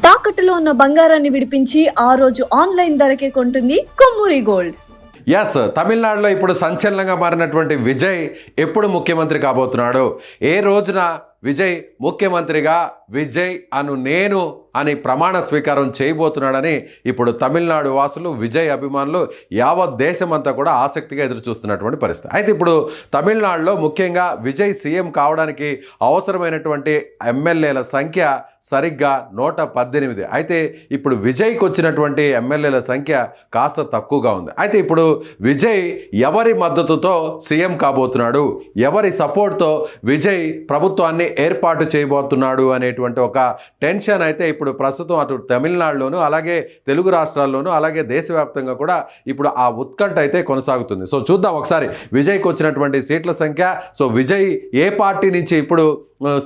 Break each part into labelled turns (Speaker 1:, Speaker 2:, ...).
Speaker 1: తాకట్టులో ఉన్న బంగారాన్ని విడిపించి ఆ రోజు ఆన్లైన్ ధరకే కొంటుంది కొమ్మూరి గోల్డ్.
Speaker 2: ఎస్, తమిళనాడులో ఇప్పుడు సంచలనంగా మారినటువంటి విజయ్ ఎప్పుడు ముఖ్యమంత్రి కాబోతున్నాడు? ఏ రోజున విజయ్ ముఖ్యమంత్రిగా విజయ్ నేను అని ప్రమాణ స్వీకారం చేయబోతున్నాడని ఇప్పుడు తమిళనాడు వాసులు, విజయ్ అభిమానులు, యావత్ దేశమంతా కూడా ఆసక్తిగా ఎదురు చూస్తున్నటువంటి పరిస్థితి. అయితే ఇప్పుడు తమిళనాడులో ముఖ్యంగా విజయ్ సీఎం కావడానికి అవసరమైనటువంటి ఎమ్మెల్యేల సంఖ్య సరిగ్గా 118. అయితే ఇప్పుడు విజయ్కి వచ్చినటువంటి ఎమ్మెల్యేల సంఖ్య కాస్త తక్కువగా ఉంది. అయితే ఇప్పుడు విజయ్ ఎవరి మద్దతుతో సీఎం కాబోతున్నాడు, ఎవరి సపోర్ట్తో విజయ్ ప్రభుత్వాన్ని ఏర్పాటు చేయబోతున్నాడు అనేటువంటి ఒక టెన్షన్ అయితే ఇప్పుడు ప్రస్తుతం అటు తమిళనాడులోను, అలాగే తెలుగు రాష్ట్రాల్లోనూ, అలాగే దేశవ్యాప్తంగా కూడా ఇప్పుడు ఆ ఉత్కంఠ అయితే కొనసాగుతుంది. సో చూద్దాం ఒకసారి విజయ్కి వచ్చినటువంటి సీట్ల సంఖ్య. సో విజయ్ ఏ పార్టీ నుంచి ఇప్పుడు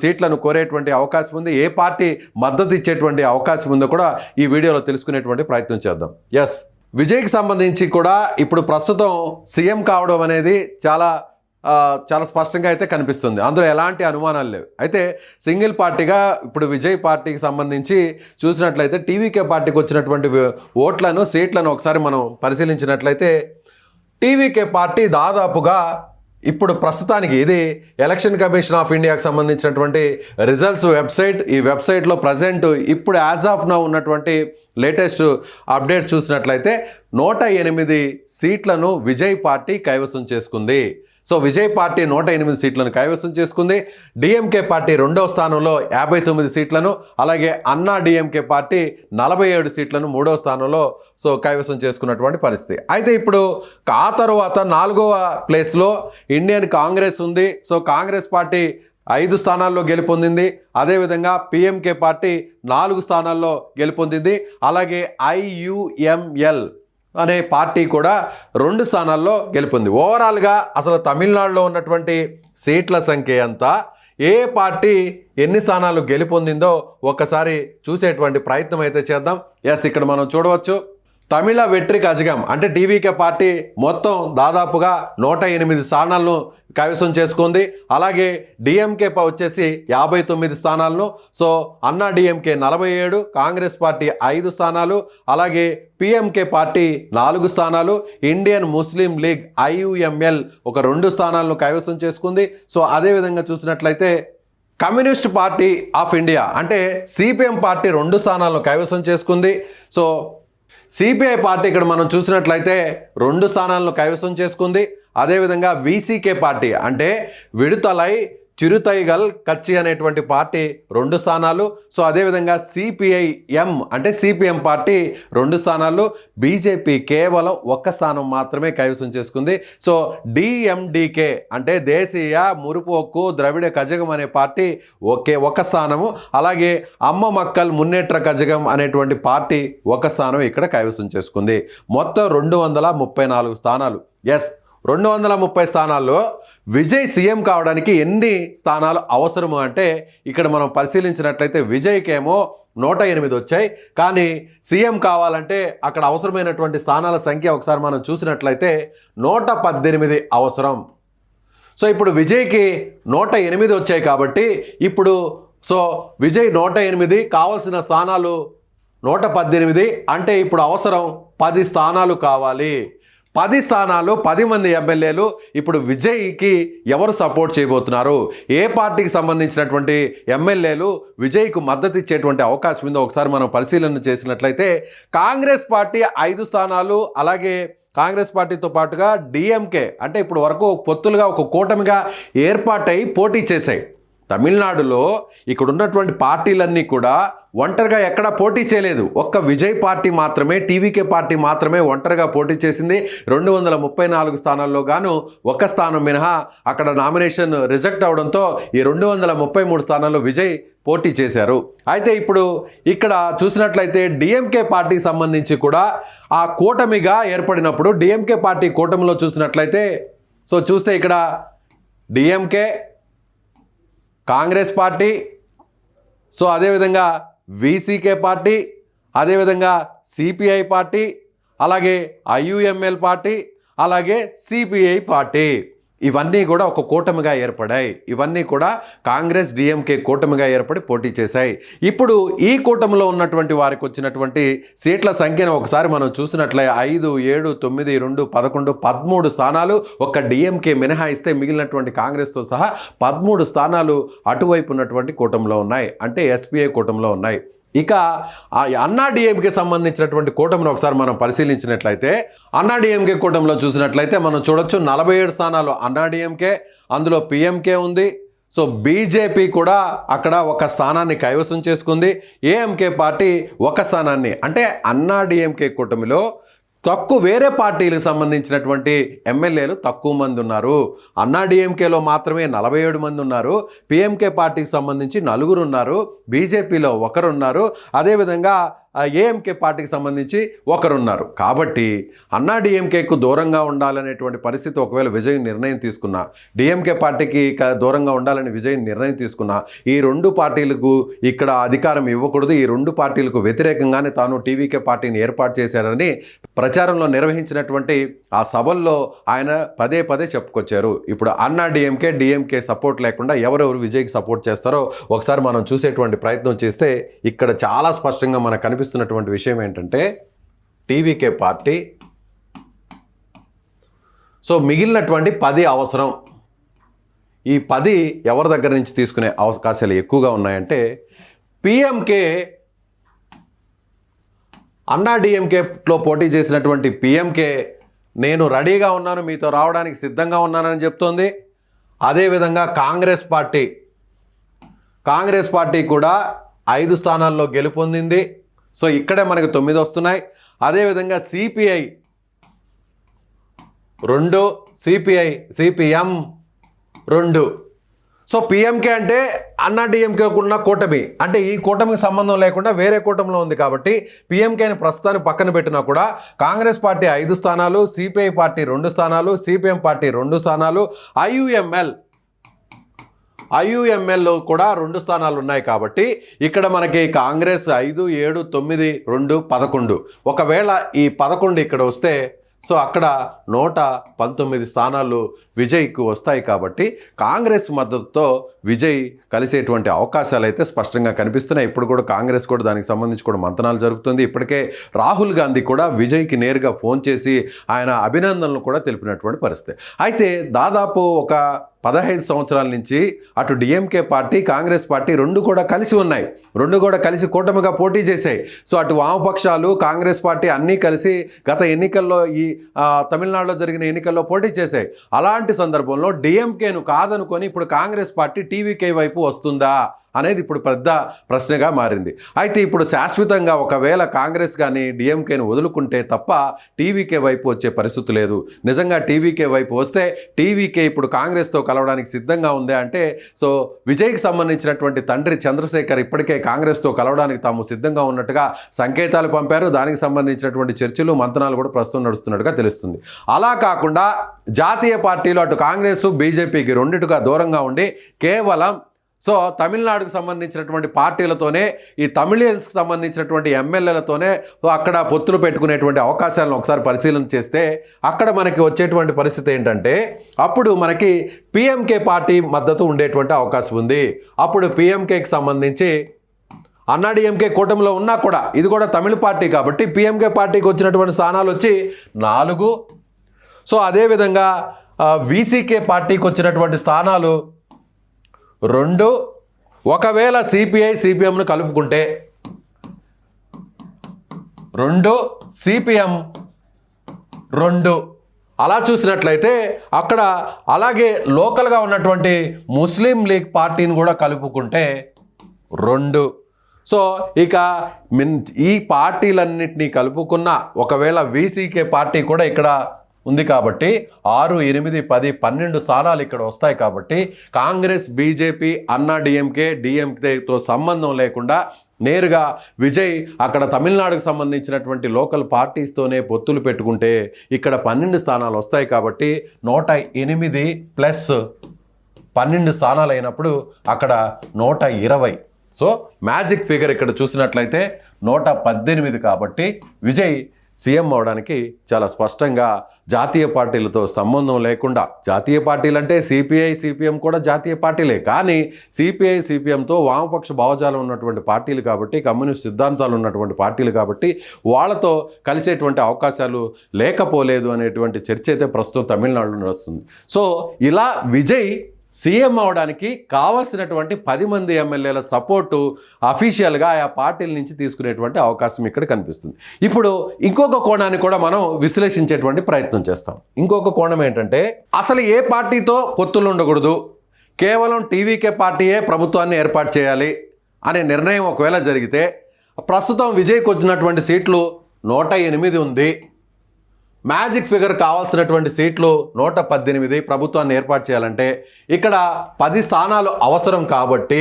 Speaker 2: సీట్లను కోరేటువంటి అవకాశం ఉంది, ఏ పార్టీ మద్దతు ఇచ్చేటువంటి అవకాశం ఉందో కూడా ఈ వీడియోలో తెలుసుకునేటువంటి ప్రయత్నం చేద్దాం. ఎస్, విజయ్కి సంబంధించి కూడా ఇప్పుడు ప్రస్తుతం సీఎం కావడం అనేది చాలా స్పష్టంగా అయితే కనిపిస్తుంది. అందులో ఎలాంటి అనుమానాలు లేవు. అయితే సింగిల్ పార్టీగా ఇప్పుడు విజయ్ పార్టీకి సంబంధించి చూసినట్లయితే టీవీకే పార్టీకి వచ్చినటువంటి ఓట్లను, సీట్లను ఒకసారి మనం పరిశీలించినట్లయితే టీవీకే పార్టీ దాదాపుగా ఇప్పుడు ప్రస్తుతానికి ఇది ఎలక్షన్ కమిషన్ ఆఫ్ ఇండియాకి సంబంధించినటువంటి రిజల్ట్స్ వెబ్సైట్. ఈ వెబ్సైట్లో ప్రజెంట్ ఇప్పుడు యాజ్ ఆఫ్ నౌ ఉన్నటువంటి లేటెస్ట్ అప్డేట్స్ చూసినట్లయితే 108 సీట్లను విజయ్ పార్టీ కైవసం చేసుకుంది. సో విజయ్ పార్టీ 108 సీట్లను కైవసం చేసుకుంది. డిఎంకే పార్టీ 2వ స్థానంలో 59 సీట్లను, అలాగే అన్నా డిఎంకే పార్టీ 47 సీట్లను 3వ స్థానంలో కైవసం చేసుకున్నటువంటి పరిస్థితి. అయితే ఇప్పుడు ఆ తర్వాత 4వ ప్లేస్లో ఇండియన్ కాంగ్రెస్ ఉంది. సో కాంగ్రెస్ పార్టీ 5 స్థానాల్లో గెలుపొందింది. అదేవిధంగా పిఎంకే పార్టీ 4 స్థానాల్లో గెలుపొందింది. అలాగే ఐయుఎంఎల్ అనే పార్టీ కూడా 2 స్థానాల్లో గెలుపొంది. ఓవరాల్గా అసలు తమిళనాడులో ఉన్నటువంటి సీట్ల సంఖ్య ఎంత, ఏ పార్టీ ఎన్ని స్థానాలు గెలుపొందిందో ఒక్కసారి చూసేటువంటి ప్రయత్నం అయితే చేద్దాం. ఎస్, ఇక్కడ మనం చూడవచ్చు తమిళ వెట్రి కజగం అంటే టీవీకే పార్టీ మొత్తం దాదాపుగా 108 స్థానాలను కైవసం చేసుకుంది. అలాగే డిఎంకే వచ్చేసి 59 స్థానాలను, సో అన్నా డిఎంకే 47, కాంగ్రెస్ పార్టీ 5 స్థానాలు, అలాగే పిఎంకే పార్టీ 4 స్థానాలు, ఇండియన్ ముస్లిం లీగ్ ఐయుఎంఎల్ ఒక 2 స్థానాలను కైవసం చేసుకుంది. సో అదేవిధంగా చూసినట్లయితే కమ్యూనిస్ట్ పార్టీ ఆఫ్ ఇండియా అంటే సిపిఎం పార్టీ 2 స్థానాలను కైవసం చేసుకుంది. సో సిపిఐ పార్టీ ఇక్కడ మనం చూసినట్లయితే 2 స్థానాలను కైవసం చేసుకుంది. అదేవిధంగా విసికే పార్టీ అంటే విడుతలై చిరుతైగల్ కచ్చి అనేటువంటి పార్టీ 2 స్థానాలు. సో అదేవిధంగా సిపిఐఎం అంటే సిపిఎం పార్టీ 2 స్థానాలు, బీజేపీ కేవలం 1 స్థానం మాత్రమే కైవసం చేసుకుంది. సో డిఎండికే అంటే దేశీయ మురుపోక్కు ద్రవిడ కజగం అనే పార్టీ 1 స్థానము, అలాగే అమ్మ మక్కల్ మున్నేట్ర కజగం అనేటువంటి పార్టీ 1 స్థానం ఇక్కడ కైవసం చేసుకుంది. మొత్తం 234 స్థానాలు. ఎస్, 230 స్థానాల్లో విజయ్ సీఎం కావడానికి ఎన్ని స్థానాలు అవసరము అంటే ఇక్కడ మనం పరిశీలించినట్లయితే విజయ్కేమో 108 వచ్చాయి. కానీ సీఎం కావాలంటే అక్కడ అవసరమైనటువంటి స్థానాల సంఖ్య ఒకసారి మనం చూసినట్లయితే 118 అవసరం. సో ఇప్పుడు విజయ్కి 108 వచ్చాయి కాబట్టి ఇప్పుడు విజయ్ 108, కావాల్సిన స్థానాలు 118 అంటే ఇప్పుడు అవసరం 10 స్థానాలు కావాలి. 10 స్థానాలు, 10 మంది ఎమ్మెల్యేలు ఇప్పుడు విజయ్కి ఎవరు సపోర్ట్ చేయబోతున్నారు, ఏ పార్టీకి సంబంధించినటువంటి ఎమ్మెల్యేలు విజయ్కు మద్దతు ఇచ్చేటువంటి అవకాశం ఉందో ఒకసారి మనం పరిశీలన చేసినట్లయితే కాంగ్రెస్ పార్టీ 5 స్థానాలు, అలాగే కాంగ్రెస్ పార్టీతో పాటుగా డిఎంకే అంటే ఇప్పుడు వరకు పొత్తులుగా ఒక కూటమిగా ఏర్పాటై పోటీ చేశాయి. తమిళనాడులో ఇక్కడ ఉన్నటువంటి పార్టీలన్నీ కూడా ఒంటరిగా ఎక్కడా పోటీ చేయలేదు. ఒక్క విజయ్ పార్టీ మాత్రమే, టీవీకే పార్టీ మాత్రమే ఒంటరిగా పోటీ చేసింది. 234 స్థానాల్లో గాను 1 స్థానం మినహా అక్కడ నామినేషన్ రిజెక్ట్ అవడంతో ఈ 233 స్థానాల్లో విజయ్ పోటీ చేశారు. అయితే ఇప్పుడు ఇక్కడ చూసినట్లయితే డిఎంకే పార్టీకి సంబంధించి కూడా ఆ కూటమిగా ఏర్పడినప్పుడు డిఎంకే పార్టీ కూటమిలో చూసినట్లయితే చూస్తే ఇక్కడ డిఎంకే, కాంగ్రెస్ పార్టీ, అదేవిధంగా విసికే పార్టీ, అదేవిధంగా సిపిఐ పార్టీ, అలాగే ఐయుఎంఎల్ పార్టీ, అలాగే సిపిఐ పార్టీ. ఇవన్నీ కూడా ఒక కూటమిగా ఏర్పడాయి. ఇవన్నీ కూడా కాంగ్రెస్ డిఎంకే కూటమిగా ఏర్పడి పోటీ చేశాయి. ఇప్పుడు ఈ కూటమిలో ఉన్నటువంటి వారికి వచ్చినటువంటి సీట్ల సంఖ్యను ఒకసారి మనం చూసినట్లయితే 5, 7, 9, 2, 11, 13 స్థానాలు ఒక్క డిఎంకే మినహాయిస్తే మిగిలినటువంటి కాంగ్రెస్తో సహా 13 స్థానాలు అటువైపు ఉన్నటువంటి కూటమిలో ఉన్నాయి, అంటే ఎస్పీఐ కూటమిలో ఉన్నాయి. ఇక అన్నా డిఎంకే సంబంధించినటువంటి కూటమిని ఒకసారి మనం పరిశీలించినట్లయితే అన్నా డిఎంకే కూటమిలో చూసినట్లయితే మనం చూడొచ్చు 47 స్థానాలు అన్నా డిఎంకే, అందులో పిఎంకే ఉంది. సో బీజేపీ కూడా అక్కడ ఒక స్థానాన్ని కైవసం చేసుకుంది. ఏఎంకే పార్టీ ఒక స్థానాన్ని, అంటే అన్నా డిఎంకే కూటమిలో వేరే పార్టీలకు సంబంధించినటువంటి ఎమ్మెల్యేలు తక్కువ మంది ఉన్నారు. అన్నా డిఎంకేలో మాత్రమే 47 మంది ఉన్నారు. పిఎంకే పార్టీకి సంబంధించి 4 ఉన్నారు. బీజేపీలో 1 ఉన్నారు. అదేవిధంగా ఏఎంకే పార్టీకి సంబంధించి 1 ఉన్నారు. కాబట్టి అన్నా డిఎంకేకు దూరంగా ఉండాలనేటువంటి పరిస్థితి ఒకవేళ విజయ్ నిర్ణయం తీసుకున్నా, డిఎంకే పార్టీకి దూరంగా ఉండాలని విజయ్ నిర్ణయం తీసుకున్నా, ఈ 2 పార్టీలకు ఇక్కడ అధికారం ఇవ్వకూడదు, ఈ 2 పార్టీలకు వ్యతిరేకంగానే తాను టీవీకే పార్టీని ఏర్పాటు చేశారని ప్రచారంలో నిర్వహించినటువంటి ఆ సభల్లో ఆయన పదే పదే చెప్పుకొచ్చారు. ఇప్పుడు అన్నా డిఎంకే సపోర్ట్ లేకుండా ఎవరెవరు విజయ్కి సపోర్ట్ చేస్తారో ఒకసారి మనం చూసేటువంటి ప్రయత్నం చేస్తే ఇక్కడ చాలా స్పష్టంగా మనకు కనిపిస్తున్నటువంటి విషయం ఏంటంటే టీవీకే పార్టీ సో మిగిలినటువంటి 10 అవసరం. ఈ 10 ఎవరి దగ్గర నుంచి తీసుకునే అవకాశాలు ఎక్కువగా ఉన్నాయంటే పిఎంకే, అన్నా డిఎంకేలో పోటీ చేసినటువంటి పిఎంకే నేను రెడీగా ఉన్నాను, మీతో రావడానికి సిద్ధంగా ఉన్నానని చెప్తోంది. అదేవిధంగా కాంగ్రెస్ పార్టీ కూడా 5 స్థానాల్లో గెలుపొందింది. సో ఇక్కడే మనకు 9 వస్తున్నాయి. అదేవిధంగా సిపిఐ 2, సిపిఎం 2. సో పిఎంకే అంటే అన్నా డిఎంకేకు ఉన్న కూటమి, అంటే ఈ కూటమికి సంబంధం లేకుండా వేరే కూటమిలో ఉంది కాబట్టి పిఎంకేని ప్రస్తుతానికి పక్కన పెట్టినా కూడా కాంగ్రెస్ పార్టీ 5 స్థానాలు, సిపిఐ పార్టీ 2 స్థానాలు, సిపిఎం పార్టీ 2 స్థానాలు, ఐయుఎంఎల్ కూడా 2 స్థానాలు ఉన్నాయి. కాబట్టి ఇక్కడ మనకి కాంగ్రెస్ 5, 7, 9, 2, 11. ఒకవేళ ఈ 11 ఇక్కడ వస్తే సో అక్కడ 119 స్థానాలు విజయ్కు వస్తాయి. కాబట్టి కాంగ్రెస్ మద్దతుతో విజయ్ కలిసేటువంటి అవకాశాలు అయితే స్పష్టంగా కనిపిస్తున్నాయి. ఇప్పుడు కూడా కాంగ్రెస్ కూడా దానికి సంబంధించి కూడా మంతనాలు జరుగుతుంది. ఇప్పటికే రాహుల్ గాంధీ కూడా విజయ్కి నేరుగా ఫోన్ చేసి ఆయన అభినందనలు కూడా తెలిపినటువంటి పరిస్థితి. అయితే దాదాపు ఒక 15 సంవత్సరాల నుంచి అటు డిఎంకే పార్టీ, కాంగ్రెస్ పార్టీ 2 కూడా కలిసి ఉన్నాయి. 2 కూడా కలిసి కూటమిగా పోటీ చేశాయి. సో అటు వామపక్షాలు, కాంగ్రెస్ పార్టీ అన్నీ కలిసి గత ఎన్నికల్లో ఈ తమిళనాడులో జరిగిన ఎన్నికల్లో పోటీ చేశాయి. అలాంటి సందర్భంలో డిఎంకేను కాదనుకొని ఇప్పుడు కాంగ్రెస్ పార్టీ టీవీకే వైపు వస్తుందా అనేది ఇప్పుడు పెద్ద ప్రశ్నగా మారింది. అయితే ఇప్పుడు శాశ్వతంగా ఒకవేళ కాంగ్రెస్ కానీ డిఎంకేను వదులుకుంటే తప్ప టీవీకే వైపు వచ్చే పరిస్థితి లేదు. నిజంగా టీవీకే వైపు వస్తే టీవీకే ఇప్పుడు కాంగ్రెస్తో కలవడానికి సిద్ధంగా ఉంది అంటే సో విజయ్కి సంబంధించినటువంటి తండ్రి చంద్రశేఖర్ ఇప్పటికే కాంగ్రెస్తో కలవడానికి తాము సిద్ధంగా ఉన్నట్టుగా సంకేతాలు పంపారు. దానికి సంబంధించినటువంటి చర్చలు, మంతనాలు కూడా ప్రస్తుతం నడుస్తున్నట్టుగా తెలుస్తుంది. అలా కాకుండా జాతీయ పార్టీలు అటు కాంగ్రెస్, బీజేపీకి రెండిటిగా దూరంగా ఉండి కేవలం సో తమిళనాడుకు సంబంధించినటువంటి పార్టీలతోనే, ఈ తమిళియన్స్కి సంబంధించినటువంటి ఎమ్మెల్యేలతోనే అక్కడ పొత్తులు పెట్టుకునేటువంటి అవకాశాలను ఒకసారి పరిశీలన చేస్తే అక్కడ మనకి వచ్చేటువంటి పరిస్థితి ఏంటంటే అప్పుడు మనకి పిఎంకే పార్టీ మద్దతు ఉండేటువంటి అవకాశం ఉంది. అప్పుడు పిఎంకేకి సంబంధించి అన్నా డిఎంకే కూటమిలో ఉన్నా కూడా ఇది కూడా తమిళ పార్టీ కాబట్టి పిఎంకే పార్టీకి వచ్చినటువంటి స్థానాలు వచ్చి 4. సో అదేవిధంగా వీసీకే పార్టీకి వచ్చినటువంటి స్థానాలు 2. ఒకవేళ సిపిఐ, సిపిఎంను కలుపుకుంటే 2, సిపిఎం 2. అలా చూసినట్లయితే అక్కడ అలాగే లోకల్గా ఉన్నటువంటి ముస్లిం లీగ్ పార్టీని కూడా కలుపుకుంటే 2. సో ఇక ఈ పార్టీలన్నింటినీ కలుపుకున్న ఒకవేళ వీసీకే పార్టీ కూడా ఇక్కడ ఉంది కాబట్టి 6, 8, 10, 12 స్థానాలు ఇక్కడ వస్తాయి. కాబట్టి కాంగ్రెస్, బీజేపీ, అన్నా డిఎంకేతో సంబంధం లేకుండా నేరుగా విజయ్ అక్కడ తమిళనాడుకు సంబంధించినటువంటి లోకల్ పార్టీస్తోనే పొత్తులు పెట్టుకుంటే ఇక్కడ 12 స్థానాలు వస్తాయి. కాబట్టి 108 ప్లస్ 12 స్థానాలు అయినప్పుడు అక్కడ 120. సో మ్యాజిక్ ఫిగర్ ఇక్కడ చూసినట్లయితే 118. కాబట్టి విజయ్ సీఎం అవడానికి చాలా స్పష్టంగా జాతీయ పార్టీలతో సంబంధం లేకుండా, జాతీయ పార్టీలు అంటే సిపిఐ సిపిఎం కూడా జాతీయ పార్టీలే, కానీ సిపిఐ సిపిఎంతో వామపక్ష భావజాలం ఉన్నటువంటి పార్టీలు కాబట్టి, కమ్యూనిస్ట్ సిద్ధాంతాలు ఉన్నటువంటి పార్టీలు కాబట్టి వాళ్ళతో కలిసేటువంటి అవకాశాలు లేకపోలేదు అనేటువంటి చర్చ అయితే ప్రస్తుతం తమిళనాడులో నడుస్తుంది. సో ఇలా విజయ్ సీఎం అవడానికి కావాల్సినటువంటి 10 మంది ఎమ్మెల్యేల సపోర్టు అఫీషియల్గా ఆయా పార్టీల నుంచి తీసుకునేటువంటి అవకాశం ఇక్కడ కనిపిస్తుంది. ఇప్పుడు ఇంకొక కోణాన్ని కూడా మనం విశ్లేషించేటువంటి ప్రయత్నం చేస్తాం. ఇంకొక కోణం ఏంటంటే, అసలు ఏ పార్టీతో పొత్తులు ఉండకూడదు, కేవలం టీవీకే పార్టీయే ప్రభుత్వాన్ని ఏర్పాటు చేయాలి అనే నిర్ణయం ఒకవేళ జరిగితే, ప్రస్తుతం విజయ్కి వచ్చినటువంటి సీట్లు 108 ఉంది. మ్యాజిక్ ఫిగర్ కావాల్సినటువంటి సీట్లు 118 ప్రభుత్వాన్ని ఏర్పాటు చేయాలంటే ఇక్కడ 10 స్థానాలు అవసరం కాబట్టి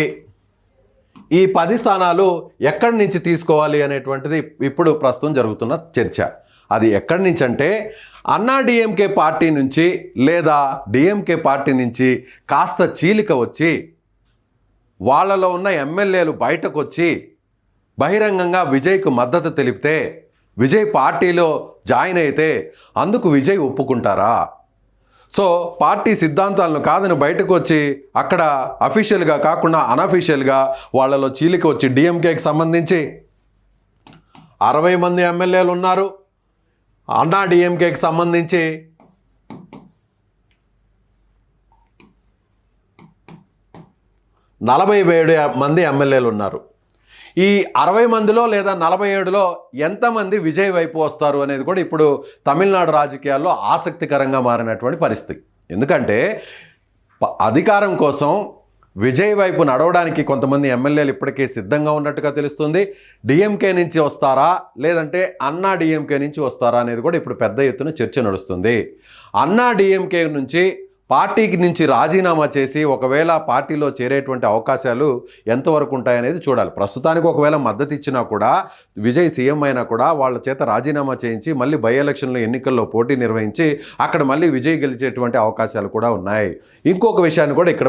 Speaker 2: ఈ 10 స్థానాలు ఎక్కడి నుంచి తీసుకోవాలి అనేటువంటిది ఇప్పుడు ప్రస్తుతం జరుగుతున్న చర్చ. అది ఎక్కడి నుంచి అంటే, అన్నా డిఎంకే పార్టీ నుంచి లేదా డిఎంకే పార్టీ నుంచి కాస్త చీలిక వచ్చి వాళ్ళలో ఉన్న ఎమ్మెల్యేలు బయటకు వచ్చి బహిరంగంగా విజయ్కు మద్దతు తెలిపితే, విజయ్ పార్టీలో జాయిన్ అయితే అందుకు విజయ్ ఒప్పుకుంటారా? సో పార్టీ సిద్ధాంతాలను కాదని బయటకు వచ్చి అక్కడ అఫీషియల్గా కాకుండా అనఫీషియల్గా వాళ్ళలో చీలిక వచ్చి, డిఎంకేకి సంబంధించి 60 మంది ఎమ్మెల్యేలు ఉన్నారు, అన్నా డిఎంకేకి సంబంధించి 47 మంది ఎమ్మెల్యేలు ఉన్నారు. ఈ 60 మందిలో లేదా 47లో ఎంతమంది విజయ్ వైపు వస్తారు అనేది కూడా ఇప్పుడు తమిళనాడు రాజకీయాల్లో ఆసక్తికరంగా మారినటువంటి పరిస్థితి. ఎందుకంటే అధికారం కోసం విజయ్ వైపు నడవడానికి కొంతమంది ఎమ్మెల్యేలు ఇప్పటికే సిద్ధంగా ఉన్నట్టుగా తెలుస్తుంది. డిఎంకే నుంచి వస్తారా లేదంటే అన్నా డిఎంకే నుంచి వస్తారా అనేది కూడా ఇప్పుడు పెద్ద ఎత్తున చర్చ నడుస్తుంది. అన్నా డిఎంకే నుంచి పార్టీకి నుంచి రాజీనామా చేసి ఒకవేళ పార్టీలో చేరేటువంటి అవకాశాలు ఎంతవరకు ఉంటాయనేది చూడాలి. ప్రస్తుతానికి ఒకవేళ మద్దతు ఇచ్చినా కూడా, విజయ్ సీఎం అయినా కూడా వాళ్ళ చేత రాజీనామా చేయించి మళ్ళీ బై ఎలక్షన్లో ఎన్నికల్లో పోటీ నిర్వహించి అక్కడ మళ్ళీ విజయ్ గెలిచేటువంటి అవకాశాలు కూడా ఉన్నాయి. ఇంకొక విషయాన్ని కూడా ఇక్కడ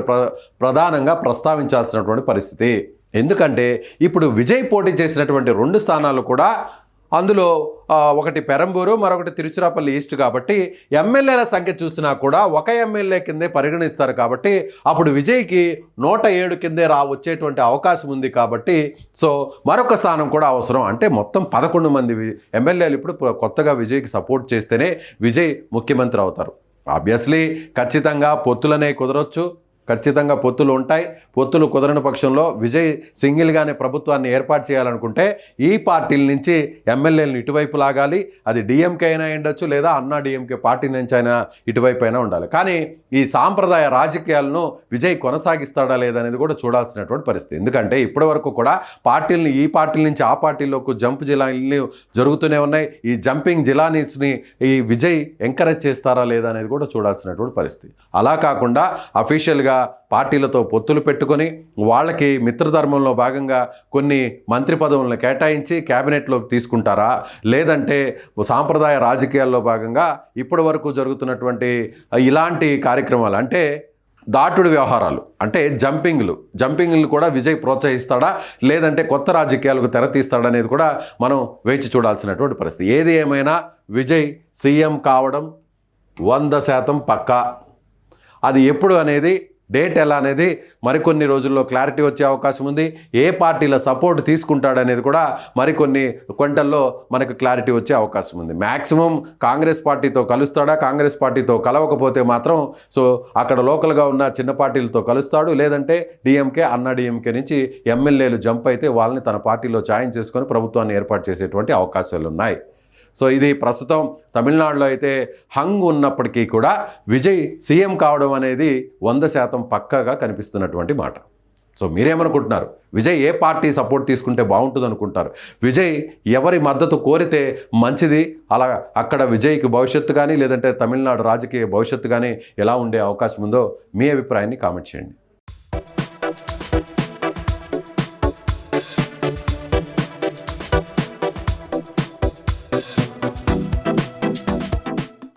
Speaker 2: ప్రధానంగా ప్రస్తావించాల్సినటువంటి పరిస్థితి. ఎందుకంటే ఇప్పుడు విజయ్ పోటీ చేసినటువంటి 2 స్థానాలు కూడా, అందులో ఒకటి పెరంబూరు, మరొకటి తిరుచిరాపల్లి ఈస్ట్ కాబట్టి ఎమ్మెల్యేల సంఖ్య చూసినా కూడా ఒక ఎమ్మెల్యే కిందే పరిగణిస్తారు. కాబట్టి అప్పుడు విజయ్కి 107 కిందే వచ్చేటువంటి అవకాశం ఉంది. కాబట్టి సో మరొక స్థానం కూడా అవసరం. అంటే మొత్తం 11 మంది ఎమ్మెల్యేలు ఇప్పుడు కొత్తగా విజయ్కి సపోర్ట్ చేస్తేనే విజయ్ ముఖ్యమంత్రి అవుతారు. ఆబ్వియస్లీ ఖచ్చితంగా పొత్తులనే కుదరొచ్చు, ఖచ్చితంగా పొత్తులు ఉంటాయి. పొత్తులు కుదరని పక్షంలో విజయ్ సింగిల్గానే ప్రభుత్వాన్ని ఏర్పాటు చేయాలనుకుంటే ఈ పార్టీల నుంచి ఎమ్మెల్యేలను ఇటువైపు లాగాలి. అది డిఎంకే అయినా ఉండొచ్చు లేదా అన్నా డిఎంకే పార్టీ నుంచి అయినా ఇటువైపు అయినా ఉండాలి. కానీ ఈ సాంప్రదాయ రాజకీయాలను విజయ్ కొనసాగిస్తాడా లేదనేది కూడా చూడాల్సినటువంటి పరిస్థితి. ఎందుకంటే ఇప్పటివరకు కూడా పార్టీలని ఈ పార్టీల నుంచి ఆ పార్టీలోకి జంప్ జిలానీలు జరుగుతూనే ఉన్నాయి. ఈ జంపింగ్ జిలానీస్ని ఈ విజయ్ ఎంకరేజ్ చేస్తారా లేదా అనేది కూడా చూడాల్సినటువంటి పరిస్థితి. అలా కాకుండా అఫీషియల్గా పార్టీలతో పొత్తులు పెట్టుకొని వాళ్ళకి మిత్రధర్మంలో భాగంగా కొన్ని మంత్రి పదవులను కేటాయించి క్యాబినెట్లోకి తీసుకుంటారా, లేదంటే సాంప్రదాయ రాజకీయాల్లో భాగంగా ఇప్పటి వరకు జరుగుతున్నటువంటి ఇలాంటి కార్యక్రమాలు అంటే దాటుడు వ్యవహారాలు, అంటే జంపింగ్లు కూడా విజయ్ ప్రోత్సహిస్తాడా లేదంటే కొత్త రాజకీయాలకు తెరతీస్తాడా అనేది కూడా మనం వేచి చూడాల్సినటువంటి పరిస్థితి. ఏది ఏమైనా విజయ్ సీఎం కావడం 100% పక్కా. అది ఎప్పుడు అనేది, డేట్ ఎలా అనేది మరికొన్ని రోజుల్లో క్లారిటీ వచ్చే అవకాశం ఉంది. ఏ పార్టీల సపోర్ట్ తీసుకుంటాడనేది కూడా మరికొన్ని గంటల్లో మనకు క్లారిటీ వచ్చే అవకాశం ఉంది. మ్యాక్సిమం కాంగ్రెస్ పార్టీతో కలుస్తాడా, కాంగ్రెస్ పార్టీతో కలవకపోతే మాత్రం సో అక్కడ లోకల్గా ఉన్న చిన్న పార్టీలతో కలుస్తాడు. లేదంటే డిఎంకే అన్నా డిఎంకే నుంచి ఎమ్మెల్యేలు జంప్ అయితే వాళ్ళని తన పార్టీలో జాయిన్ చేసుకొని ప్రభుత్వాన్ని ఏర్పాటు చేసేటువంటి అవకాశాలు ఉన్నాయి. సో ఇది ప్రస్తుతం తమిళనాడులో అయితే హంగ్ ఉన్నప్పటికీ కూడా విజయ్ సీఎం కావడం అనేది 100% పక్కాగా కనిపిస్తున్నటువంటి మాట. సో మీరేమనుకుంటున్నారు? విజయ్ ఏ పార్టీ సపోర్ట్ తీసుకుంటే బాగుంటుంది అనుకుంటారు? విజయ్ ఎవరి మద్దతు కోరితే మంచిది? అలా అక్కడ విజయ్కి భవిష్యత్తు కానీ లేదంటే తమిళనాడు రాజకీయ భవిష్యత్తు కానీ ఎలా ఉండే అవకాశం ఉందో మీ అభిప్రాయాన్ని కామెంట్ చేయండి.